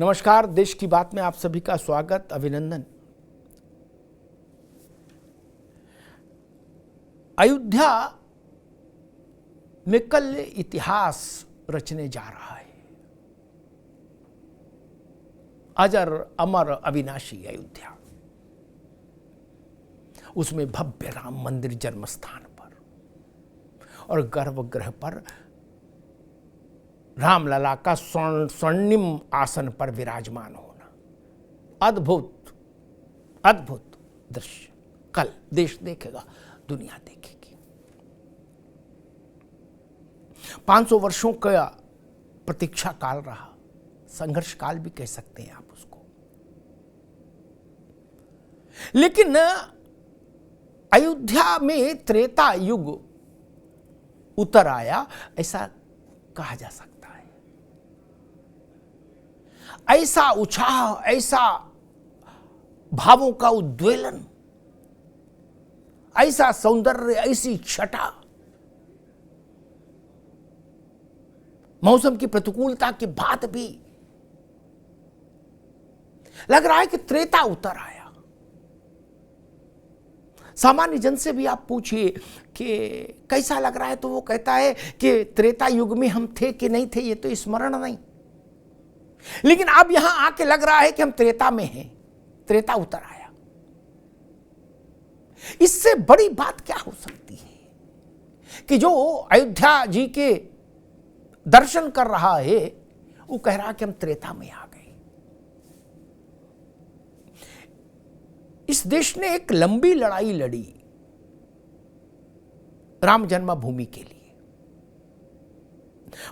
नमस्कार, देश की बात में आप सभी का स्वागत, अभिनंदन। अयोध्या में कल इतिहास रचने जा रहा है। अजर अमर अविनाशी अयोध्या, उसमें भव्य राम मंदिर जन्म स्थान पर और गर्भगृह पर रामलला का स्वर्णिम आसन पर विराजमान होना, अद्भुत अद्भुत दृश्य कल देश देखेगा, दुनिया देखेगी। 500 वर्षों का प्रतीक्षा काल रहा, संघर्ष काल भी कह सकते हैं आप उसको। लेकिन अयोध्या में त्रेता युग उतर आया, ऐसा कहा जा सकता है। ऐसा उत्साह, ऐसा भावों का उद्वेलन, ऐसा सौंदर्य, ऐसी छटा, मौसम की प्रतिकूलता के बाद भी लग रहा है कि त्रेता उतर आया। सामान्य जन से भी आप पूछिए कि कैसा लग रहा है, तो वो कहता है कि त्रेता युग में हम थे कि नहीं थे, ये तो स्मरण नहीं। लेकिन अब यहां आके लग रहा है कि हम त्रेता में हैं, त्रेता उतर आया। इससे बड़ी बात क्या हो सकती है कि जो अयोध्या जी के दर्शन कर रहा है वो कह रहा कि हम त्रेता में आ गए। इस देश ने एक लंबी लड़ाई लड़ी राम जन्मभूमि के लिए।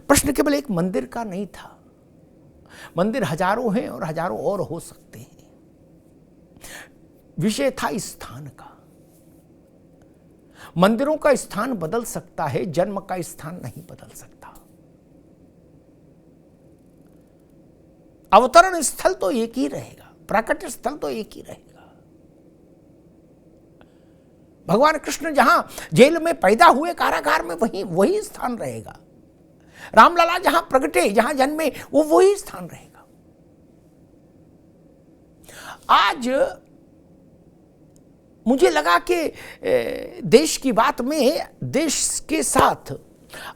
प्रश्न केवल एक मंदिर का नहीं था, मंदिर हजारों हैं और हजारों और हो सकते हैं। विषय था स्थान का। मंदिरों का स्थान बदल सकता है, जन्म का स्थान नहीं बदल सकता। अवतरण स्थल तो एक ही रहेगा, प्राकट्य स्थल तो एक ही रहेगा। भगवान कृष्ण जहां जेल में पैदा हुए, कारागार में वही स्थान रहेगा। रामलला जहां प्रगटे, जहां जन्मे, वो वही स्थान रहेगा। आज मुझे लगा कि देश की बात में देश के साथ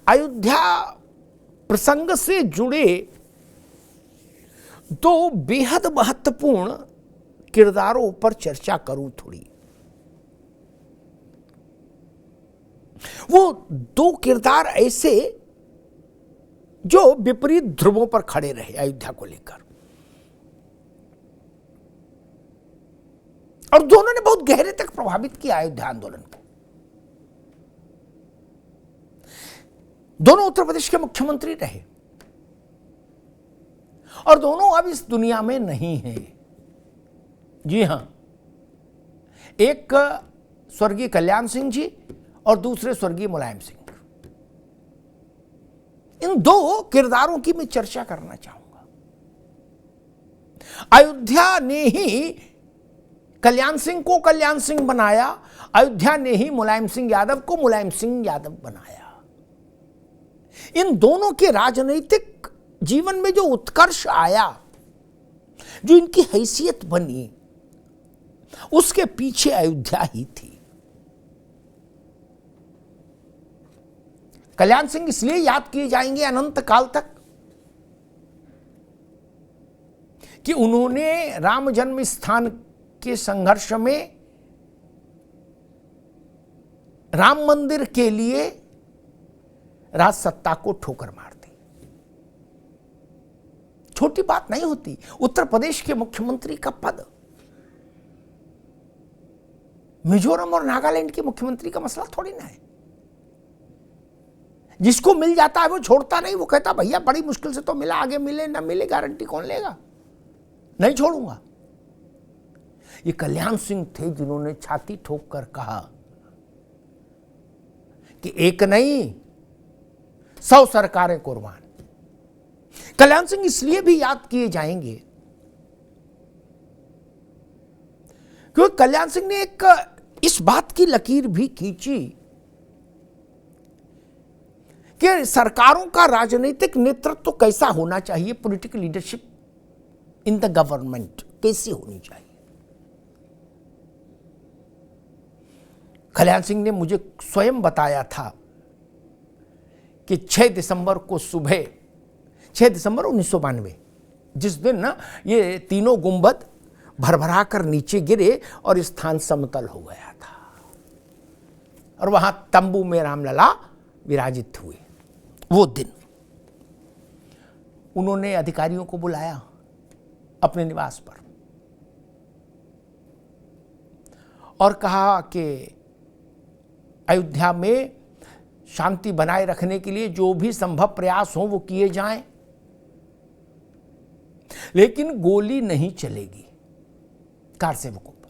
अयोध्या प्रसंग से जुड़े दो बेहद महत्वपूर्ण किरदारों पर चर्चा करूं थोड़ी। वो दो किरदार ऐसे जो विपरीत ध्रुवों पर खड़े रहे अयोध्या को लेकर, और दोनों ने बहुत गहरे तक प्रभावित किया अयोध्या आंदोलन को। दोनों उत्तर प्रदेश के मुख्यमंत्री रहे और दोनों अब इस दुनिया में नहीं हैं। जी हां, एक स्वर्गीय कल्याण सिंह जी और दूसरे स्वर्गीय मुलायम सिंह। इन दो किरदारों की मैं चर्चा करना चाहूंगा। अयोध्या ने ही कल्याण सिंह को कल्याण सिंह बनाया, अयोध्या ने ही मुलायम सिंह यादव को मुलायम सिंह यादव बनाया। इन दोनों के राजनीतिक जीवन में जो उत्कर्ष आया, जो इनकी हैसियत बनी, उसके पीछे अयोध्या ही थी। कल्याण सिंह इसलिए याद किए जाएंगे अनंत काल तक कि उन्होंने राम जन्म स्थान के संघर्ष में राम मंदिर के लिए राज सत्ता को ठोकर मार दी। छोटी बात नहीं होती। उत्तर प्रदेश के मुख्यमंत्री का पद मिजोरम और नागालैंड के मुख्यमंत्री का मसला थोड़ी ना है। जिसको मिल जाता है वो छोड़ता नहीं, वो कहता भैया बड़ी मुश्किल से तो मिला, आगे मिले ना मिले गारंटी कौन लेगा, नहीं छोड़ूंगा। ये कल्याण सिंह थे जिन्होंने छाती ठोक कर कहा कि एक नहीं 100 सरकारें कुर्बान। कल्याण सिंह इसलिए भी याद किए जाएंगे क्योंकि कल्याण सिंह ने एक इस बात की लकीर भी खींची कि सरकारों का राजनीतिक नेतृत्व कैसा होना चाहिए, political leadership in the government कैसी होनी चाहिए। कल्याण सिंह ने मुझे स्वयं बताया था कि 6 दिसंबर को सुबह, 6 दिसंबर 1992, जिस दिन ना ये तीनों गुंबद भरभरा कर नीचे गिरे और स्थान समतल हो गया था और वहां तंबू में रामलला विराजित हुए। वो दिन उन्होंने अधिकारियों को बुलाया अपने निवास पर और कहा कि अयोध्या में शांति बनाए रखने के लिए जो भी संभव प्रयास हो वो किए जाएं, लेकिन गोली नहीं चलेगी कार सेवकों पर।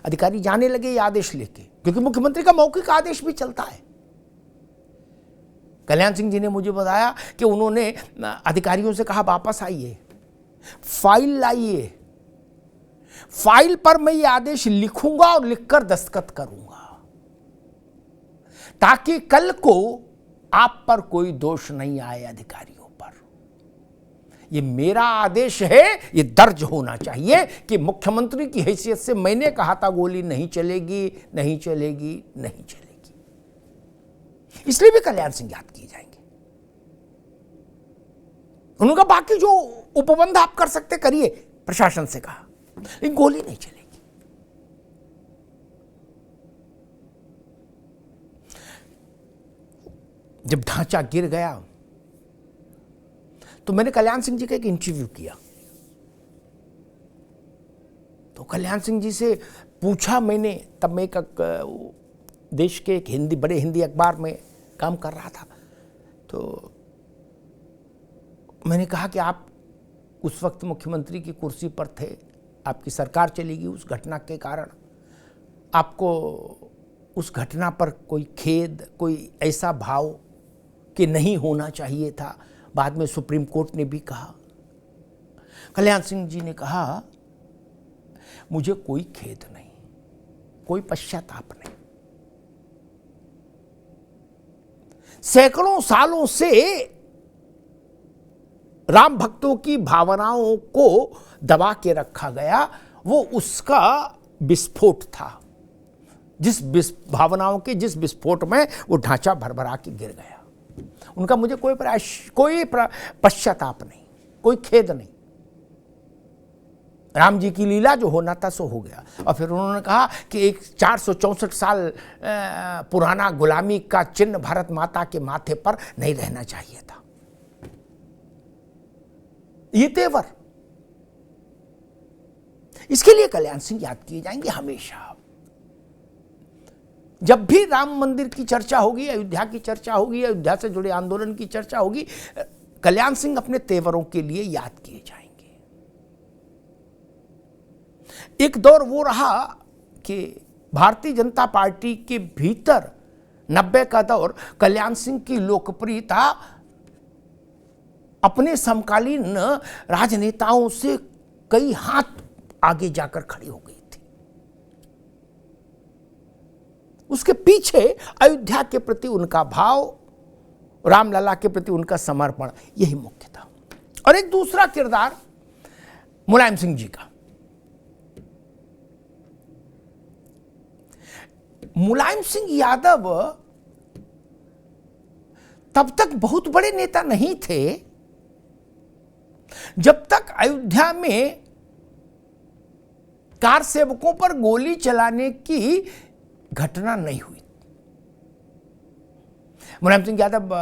अधिकारी जाने लगे ये आदेश लेके, क्योंकि मुख्यमंत्री का मौखिक आदेश भी चलता है। कल्याण सिंह जी ने मुझे बताया कि उन्होंने अधिकारियों से कहा वापस आइए, फाइल लाइए, फाइल पर मैं ये आदेश लिखूंगा और लिखकर दस्तखत करूंगा ताकि कल को आप पर कोई दोष नहीं आए अधिकारियों पर। ये मेरा आदेश है, ये दर्ज होना चाहिए कि मुख्यमंत्री की हैसियत से मैंने कहा था गोली नहीं चलेगी, नहीं चलेगी, नहीं चलेगी। इसलिए भी कल्याण सिंह याद किए जाएंगे। उनका बाकी जो उपबंध आप कर सकते करिए, प्रशासन से कहा, लेकिन गोली नहीं चलेगी। जब ढांचा गिर गया तो मैंने कल्याण सिंह जी का एक इंटरव्यू किया। तो कल्याण सिंह जी से पूछा मैंने, तब मैं एक देश के एक बड़े हिंदी अखबार में काम कर रहा था, तो मैंने कहा कि आप उस वक्त मुख्यमंत्री की कुर्सी पर थे, आपकी सरकार चलेगी उस घटना के कारण, आपको उस घटना पर कोई खेद, कोई ऐसा भाव कि नहीं होना चाहिए था? बाद में सुप्रीम कोर्ट ने भी कहा। कल्याण सिंह जी ने कहा मुझे कोई खेद नहीं, कोई पश्चाताप नहीं। सैकड़ों सालों से राम भक्तों की भावनाओं को दबा के रखा गया, वो उसका विस्फोट था। जिस भावनाओं के जिस विस्फोट में वो ढांचा भरभरा के गिर गया। उनका मुझे कोई पश्चाताप नहीं, कोई खेद नहीं। राम जी की लीला जो होना था सो हो गया। और फिर उन्होंने कहा कि एक 464 साल पुराना गुलामी का चिन्ह भारत माता के माथे पर नहीं रहना चाहिए था। ये तेवर, इसके लिए कल्याण सिंह याद किए जाएंगे हमेशा। जब भी राम मंदिर की चर्चा होगी, अयोध्या की चर्चा होगी, अयोध्या से जुड़े आंदोलन की चर्चा होगी, कल्याण सिंह अपने तेवरों के लिए याद किए जाएंगे। एक दौर वो रहा कि भारतीय जनता पार्टी के भीतर 90 का दौर, कल्याण सिंह की लोकप्रियता अपने समकालीन राजनेताओं से कई हाथ आगे जाकर खड़ी हो गई थी। उसके पीछे अयोध्या के प्रति उनका भाव, रामलला के प्रति उनका समर्पण, यही मुख्य था। और एक दूसरा किरदार मुलायम सिंह जी का। मुलायम सिंह यादव तब तक बहुत बड़े नेता नहीं थे जब तक अयोध्या में कार सेवकों पर गोली चलाने की घटना नहीं हुई। मुलायम सिंह यादव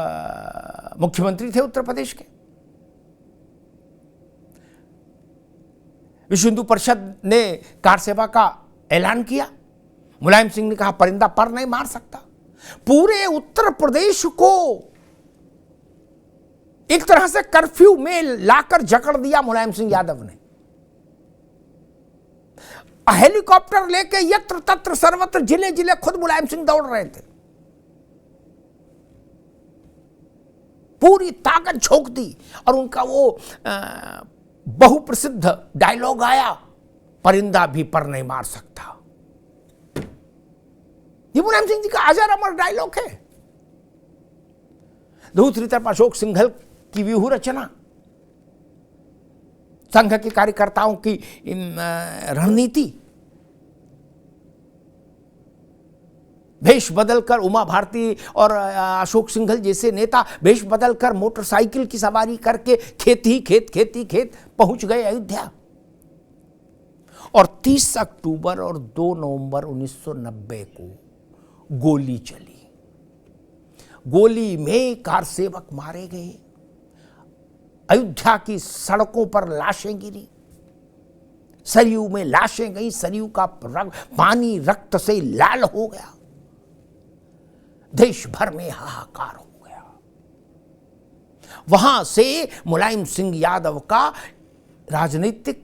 मुख्यमंत्री थे उत्तर प्रदेश के। विश्व हिंदू परिषद ने कार सेवा का ऐलान किया। मुलायम सिंह ने कहा परिंदा पर नहीं मार सकता। पूरे उत्तर प्रदेश को एक तरह से कर्फ्यू में लाकर जकड़ दिया मुलायम सिंह यादव ने। हेलीकॉप्टर लेके यत्र तत्र सर्वत्र जिले जिले खुद मुलायम सिंह दौड़ रहे थे। पूरी ताकत झोंक दी और उनका वो बहुप्रसिद्ध डायलॉग आया, परिंदा भी पर नहीं मार सकता। ये मुलायम सिंह जी का अजर अमर डायलॉग है। दूसरी तरफ अशोक सिंघल की व्यूह रचना, संघ के कार्यकर्ताओं की रणनीति, भेष बदलकर उमा भारती और अशोक सिंघल जैसे नेता भेष बदलकर मोटरसाइकिल की सवारी करके खेत पहुंच गए अयोध्या। और 30 अक्टूबर और 2 नवंबर 1990 को गोली चली। गोली में कार सेवक मारे गए, अयोध्या की सड़कों पर लाशें गिरी, सरयू में लाशें गई, सरयू का पानी रक्त से लाल हो गया, देश भर में हाहाकार हो गया। वहां से मुलायम सिंह यादव का राजनीतिक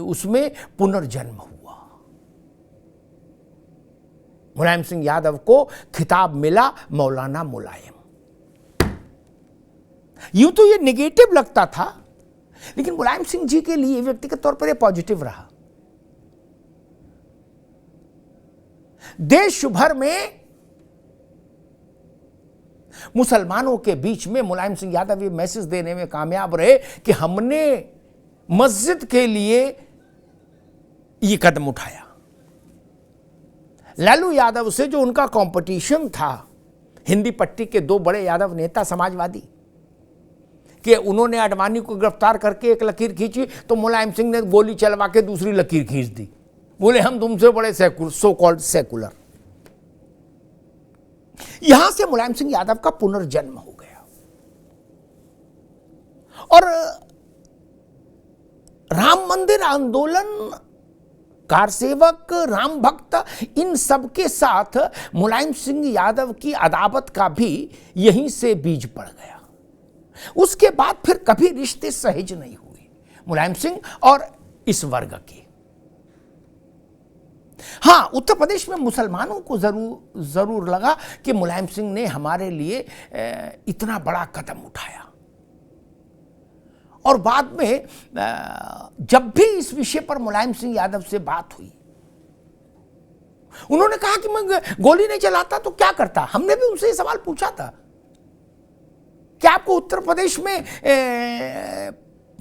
उसमें पुनर्जन्म हुआ। मुलायम सिंह यादव को खिताब मिला मौलाना मुलायम। यूं तो ये नेगेटिव लगता था, लेकिन मुलायम सिंह जी के लिए व्यक्तिगत तौर पर यह पॉजिटिव रहा। देश भर में मुसलमानों के बीच में मुलायम सिंह यादव ये मैसेज देने में कामयाब रहे कि हमने मस्जिद के लिए ये कदम उठाया। लालू यादव से जो उनका कंपटीशन था, हिंदी पट्टी के 2 बड़े यादव नेता समाजवादी, कि उन्होंने आडवाणी को गिरफ्तार करके एक लकीर खींची तो मुलायम सिंह ने गोली चलवा के दूसरी लकीर खींच दी। बोले हम तुमसे बड़े सो कॉल्ड सेकुलर। यहां से मुलायम सिंह यादव का पुनर्जन्म हो गया। और राम मंदिर आंदोलन, कार सेवक, राम भक्त, इन सब के साथ मुलायम सिंह यादव की अदावत का भी यहीं से बीज पड़ गया। उसके बाद फिर कभी रिश्ते सहज नहीं हुए मुलायम सिंह और इस वर्ग के। हां, उत्तर प्रदेश में मुसलमानों को जरूर लगा कि मुलायम सिंह ने हमारे लिए इतना बड़ा कदम उठाया। और बाद में जब भी इस विषय पर मुलायम सिंह यादव से बात हुई, उन्होंने कहा कि मैं गोली नहीं चलाता तो क्या करता। हमने भी उनसे ये सवाल पूछा था कि आपको उत्तर प्रदेश में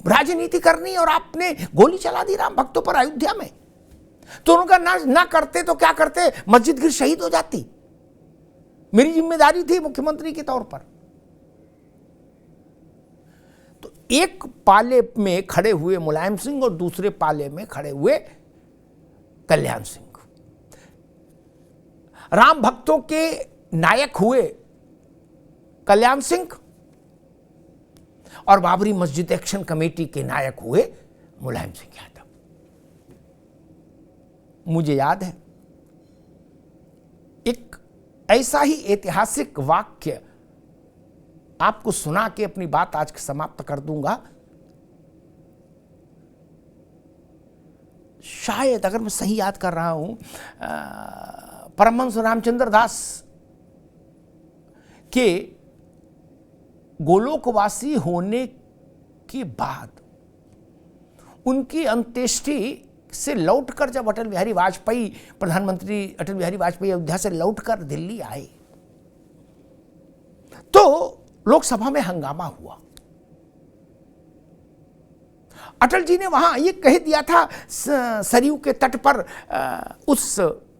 राजनीति करनी और आपने गोली चला दी राम भक्तों पर अयोध्या में। तो उनका ना करते तो क्या करते, मस्जिद गिर शहीद हो जाती। मेरी जिम्मेदारी थी मुख्यमंत्री के तौर पर। तो एक पाले में खड़े हुए मुलायम सिंह और दूसरे पाले में खड़े हुए कल्याण सिंह। राम भक्तों के नायक हुए कल्याण सिंह और बाबरी मस्जिद एक्शन कमेटी के नायक हुए मुलायम सिंह यादव। मुझे याद है एक ऐसा ही ऐतिहासिक वाक्य आपको सुना के अपनी बात आज समाप्त कर दूंगा। शायद अगर मैं सही याद कर रहा हूं, परमहंस रामचंद्र दास के गोलोकवासी होने के बाद उनकी अंत्येष्टि से लौटकर जब अटल बिहारी वाजपेयी, प्रधानमंत्री अटल बिहारी वाजपेयी अयोध्या से लौटकर दिल्ली आए तो लोकसभा में हंगामा हुआ। अटल जी ने वहां ये कह दिया था, सरयू के तट पर उस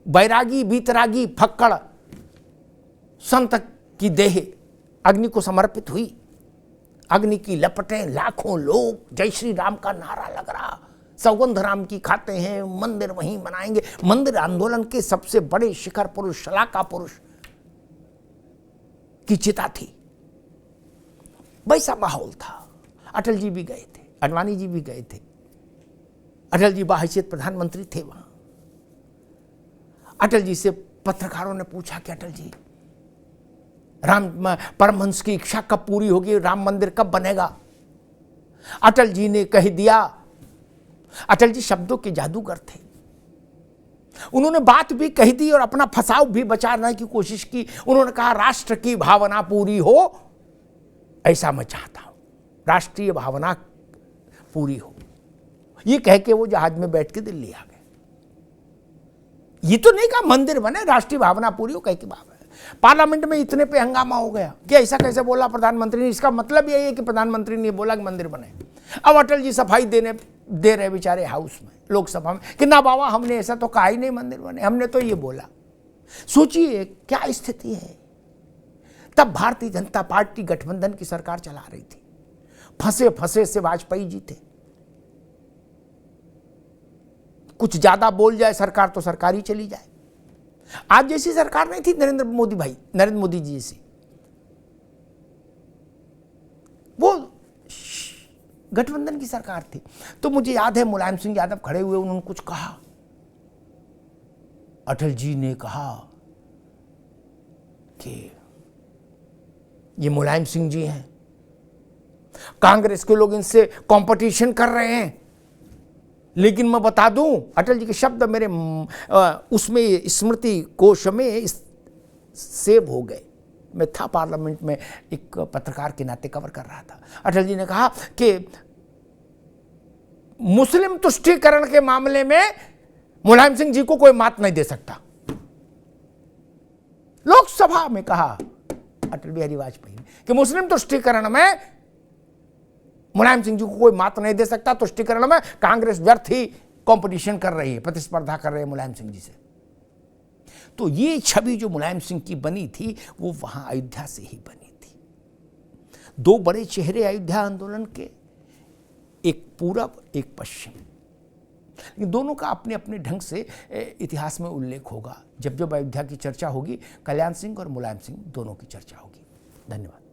बैरागी बीतरागी फक्कड़ संत की देह अग्नि को समर्पित हुई। अग्नि की लपटें, लाखों लोग, जय श्री राम का नारा लग रहा, सौगंध राम की खाते हैं, मंदिर वहीं बनाएंगे। मंदिर आंदोलन के सबसे बड़े शिखर पुरुष, शलाका पुरुष की चिता थी। वैसा माहौल था। अटल जी भी गए थे, आडवाणी जी भी गए थे। अटल जी बाहैसियत प्रधानमंत्री थे वहां। अटल जी से पत्रकारों ने पूछा कि अटल जी, राम परमहंस की इच्छा कब पूरी होगी, राम मंदिर कब बनेगा। अटल जी ने कह दिया, अटल जी शब्दों के जादूगर थे। उन्होंने बात भी कह दी और अपना फसाव भी बचाने की कोशिश की। उन्होंने कहा, राष्ट्र की भावना पूरी हो ऐसा मैं चाहता हूं, राष्ट्रीय भावना पूरी हो। ये कह के वो जहाज में बैठ के दिल्ली आ गए। ये तो नहीं कहा मंदिर बने, राष्ट्रीय भावना पूरी हो कह के भावना। पार्लियामेंट में इतने पे हंगामा हो गया कि ऐसा कैसे बोला प्रधानमंत्री ने। इसका मतलब यही है कि प्रधानमंत्री ने बोला कि मंदिर बने। अब अटल जी सफाई दे रहे बेचारे हाउस में, लोकसभा में, कि ना बाबा हमने ऐसा तो कहा ही नहीं मंदिर बने, हमने तो ये बोला। सोचिए क्या स्थिति है। तब भारतीय जनता पार्टी गठबंधन की सरकार चला रही थी, फंसे फंसे से वाजपेयी जी थे। कुछ ज्यादा बोल जाए सरकार तो सरकार ही चली जाए। आज जैसी सरकार नहीं थी नरेंद्र मोदी जी जैसी। वो गठबंधन की सरकार थी। तो मुझे याद है मुलायम सिंह यादव खड़े हुए, उन्होंने कुछ कहा। अटल जी ने कहा कि ये मुलायम सिंह जी हैं, कांग्रेस के लोग इनसे कंपटीशन कर रहे हैं। लेकिन मैं बता दूं, अटल जी के शब्द मेरे उसमें स्मृति कोश में सेव हो गए। मैं था पार्लियामेंट में, एक पत्रकार के नाते कवर कर रहा था। अटल जी ने कहा कि मुस्लिम तुष्टीकरण के मामले में मुलायम सिंह जी को कोई मात नहीं दे सकता। लोकसभा में कहा अटल बिहारी वाजपेयी ने कि मुस्लिम तुष्टीकरण में मुलायम सिंह जी को कोई मात नहीं दे सकता। तुष्टीकरण में कांग्रेस व्यर्थ ही कंपटीशन कर रही है, प्रतिस्पर्धा कर रही है मुलायम सिंह जी से। तो ये छवि जो मुलायम सिंह की बनी थी वो वहां अयोध्या से ही बनी थी। दो बड़े चेहरे अयोध्या आंदोलन के, एक पूरब एक पश्चिम। लेकिन दोनों का अपने अपने ढंग से इतिहास में उल्लेख होगा। जब जब अयोध्या की चर्चा होगी, कल्याण सिंह और मुलायम सिंह दोनों की चर्चा होगी। धन्यवाद।